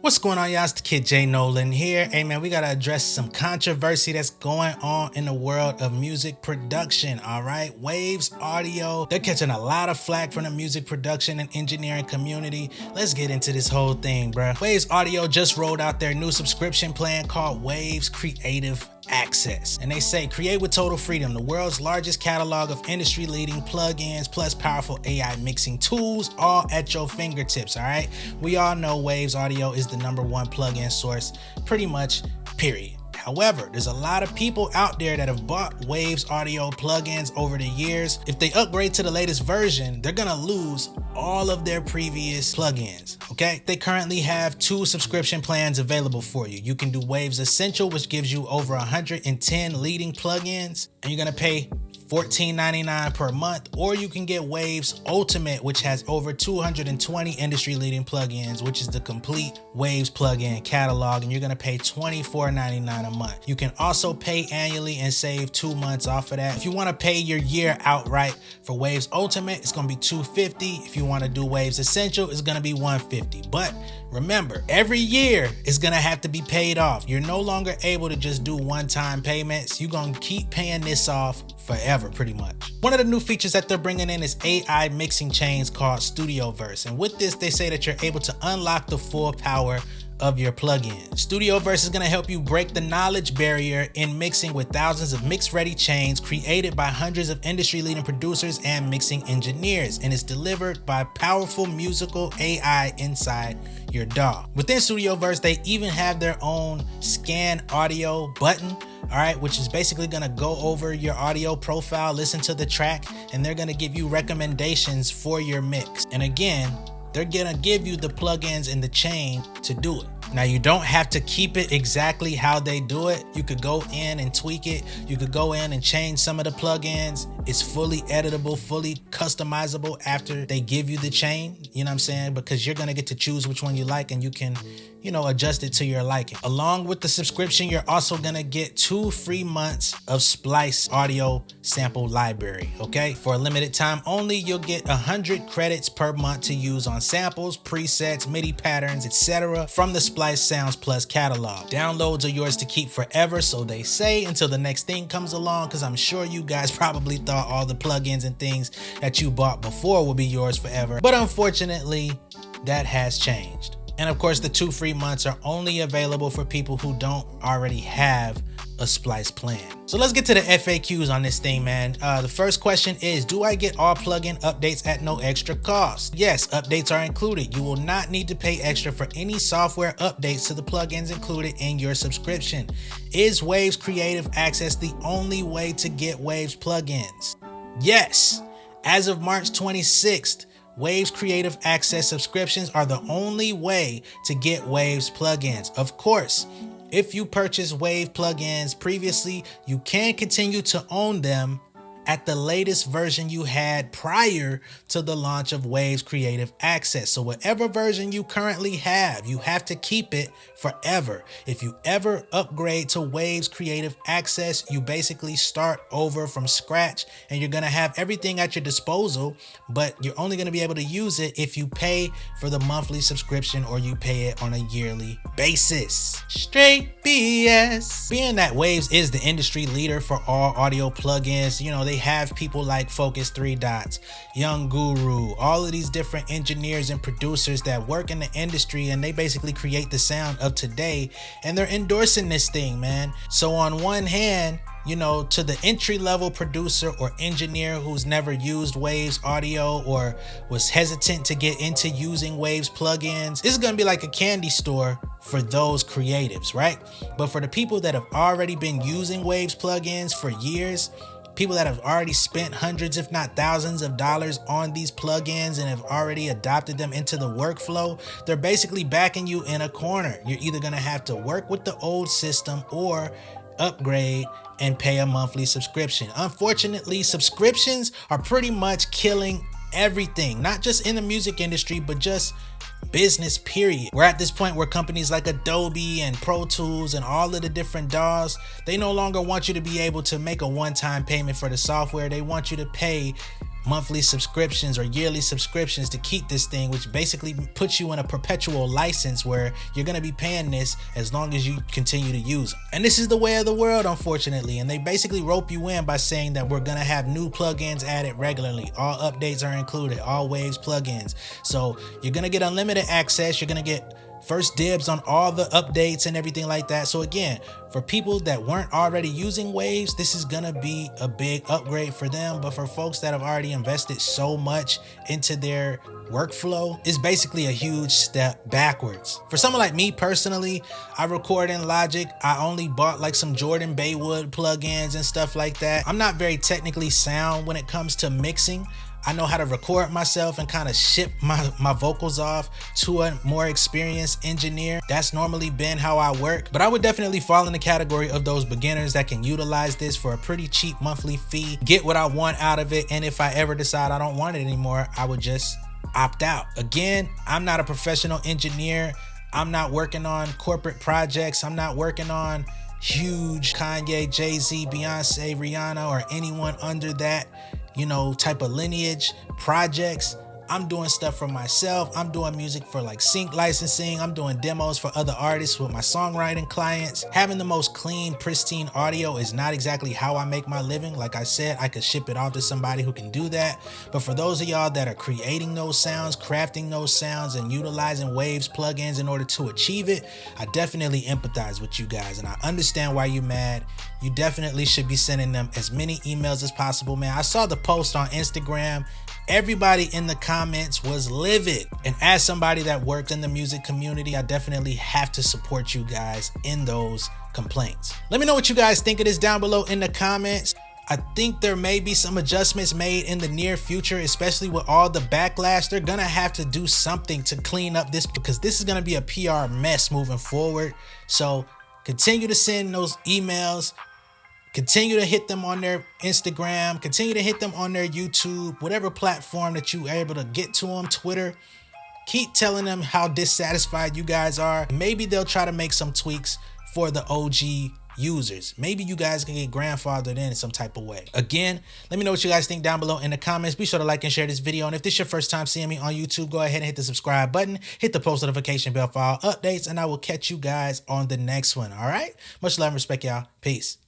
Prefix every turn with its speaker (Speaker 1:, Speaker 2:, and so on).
Speaker 1: What's going on, y'all? It's the kid J Nolan here. Hey man, we gotta address some controversy that's going on in the world of music production. All right, Waves Audio, they're catching a lot of flack from the music production and engineering community. Let's get into this whole thing, bruh. Waves Audio just rolled out their new subscription plan called Waves Creative Access, and they say create with total freedom, the world's largest catalog of industry-leading plugins plus powerful AI mixing tools, all at your fingertips. All right, we all know Waves Audio is the #1 plugin source, pretty much, period. However, there's a lot of people out there that have bought Waves Audio plugins over the years. If they upgrade to the latest version, they're gonna lose all of their previous plugins, okay? They currently have 2 subscription plans available for you. You can do Waves Essential, which gives you over 110 leading plugins, and you're gonna pay $14.99 per month, or you can get Waves Ultimate, which has over 220 industry-leading plugins, which is the complete Waves plugin catalog, and you're gonna pay $24.99 a month. You can also pay annually and save 2 months off of that. If you wanna pay your year outright for Waves Ultimate, it's gonna be $250. If you wanna do Waves Essential, it's gonna be $150. But remember, every year is gonna have to be paid off. You're no longer able to just do one-time payments. You're gonna keep paying this off forever, pretty much. One of the new features that they're bringing in is AI mixing chains called StudioVerse. And with this, they say that you're able to unlock the full power of your plugin. StudioVerse is going to help you break the knowledge barrier in mixing with thousands of mix-ready chains created by hundreds of industry-leading producers and mixing engineers, and it's delivered by powerful musical AI inside your DAW. Within StudioVerse, they even have their own scan audio button, all right, which is basically gonna go over your audio profile, listen to the track, and they're gonna give you recommendations for your mix. And again, they're gonna give you the plugins in the chain to do it. Now, you don't have to keep it exactly how they do it. You could go in and tweak it. You could go in and change some of the plugins. It's fully editable, fully customizable after they give you the chain, you know what I'm saying? Because you're gonna get to choose which one you like, and you can, adjust it to your liking. Along with the subscription, you're also gonna get 2 free months of Splice audio sample library, okay? For a limited time only, you'll get 100 credits per month to use on samples, presets, MIDI patterns, etc. from the Splice Sounds Plus catalog. Downloads are yours to keep forever, so they say, until the next thing comes along, because I'm sure you guys probably thought all the plugins and things that you bought before will be yours forever. But unfortunately, that has changed. And of course, the 2 free months are only available for people who don't already have a Splice plan. So let's get to the FAQs on this thing, man. The first question is, do I get all plugin updates at no extra cost? Yes, updates are included. You will not need to pay extra for any software updates to the plugins included in your subscription. Is Waves Creative Access the only way to get Waves plugins? Yes. As of March 26th, Waves Creative Access subscriptions are the only way to get Waves plugins. Of course, if you purchased Wave plugins previously, you can continue to own them at the latest version you had prior to the launch of Waves Creative Access. So whatever version you currently have, you have to keep it forever. If you ever upgrade to Waves Creative Access, you basically start over from scratch, and you're gonna have everything at your disposal, but you're only gonna be able to use it if you pay for the monthly subscription or you pay it on a yearly basis. Straight BS. Being that Waves is the industry leader for all audio plugins, they have people like Focus 3 Dots, Young Guru, all of these different engineers and producers that work in the industry, and they basically create the sound of today, and they're endorsing this thing, man. So on one hand, to the entry-level producer or engineer who's never used Waves Audio or was hesitant to get into using Waves plugins, this is gonna be like a candy store for those creatives, right? But for the people that have already been using Waves plugins for years, people that have already spent hundreds, if not thousands of dollars on these plugins and have already adopted them into the workflow, they're basically backing you in a corner. You're either gonna have to work with the old system or upgrade and pay a monthly subscription. Unfortunately, subscriptions are pretty much killing everything, not just in the music industry, but just business, period. We're at this point where companies like Adobe and Pro Tools and all of the different DAWs, they no longer want you to be able to make a one-time payment for the software. They want you to pay monthly subscriptions or yearly subscriptions to keep this thing, which basically puts you in a perpetual license where you're going to be paying this as long as you continue to use them. And this is the way of the world, unfortunately. And they basically rope you in by saying that we're going to have new plugins added regularly. All updates are included, all Waves plugins. So you're going to get unlimited access. You're going to get first dibs on all the updates and everything like that. So again, for people that weren't already using Waves, this is gonna be a big upgrade for them. But for folks that have already invested so much into their workflow, it's basically a huge step backwards. For someone like me personally, I record in Logic. I only bought like some Jordan Baywood plugins and stuff like that. I'm not very technically sound when it comes to mixing. I know how to record myself and kind of ship my vocals off to a more experienced engineer. That's normally been how I work, but I would definitely fall in the category of those beginners that can utilize this for a pretty cheap monthly fee, get what I want out of it, and if I ever decide I don't want it anymore, I would just opt out. Again, I'm not a professional engineer. I'm not working on corporate projects. I'm not working on huge Kanye, Jay-Z, Beyonce, Rihanna, or anyone under that, you know, type of lineage projects. I'm doing stuff for myself. I'm doing music for like sync licensing. I'm doing demos for other artists with my songwriting clients. Having the most clean, pristine audio is not exactly how I make my living. Like I said, I could ship it off to somebody who can do that. But for those of y'all that are creating those sounds, crafting those sounds, and utilizing Waves plugins in order to achieve it, I definitely empathize with you guys. And I understand why you're mad. You definitely should be sending them as many emails as possible, man. I saw the post on Instagram. Everybody in the comments was livid. And as somebody that works in the music community, I definitely have to support you guys in those complaints. Let me know what you guys think of this down below in the comments. I think there may be some adjustments made in the near future, especially with all the backlash. They're gonna have to do something to clean up this, because this is gonna be a PR mess moving forward. So continue to send those emails. Continue to hit them on their Instagram, continue to hit them on their YouTube, whatever platform that you are able to get to them, Twitter. Keep telling them how dissatisfied you guys are. Maybe they'll try to make some tweaks for the OG users. Maybe you guys can get grandfathered in some type of way. Again, let me know what you guys think down below in the comments. Be sure to like and share this video. And if this is your first time seeing me on YouTube, go ahead and hit the subscribe button, hit the post notification bell for all updates, and I will catch you guys on the next one. All right? Much love and respect, y'all. Peace.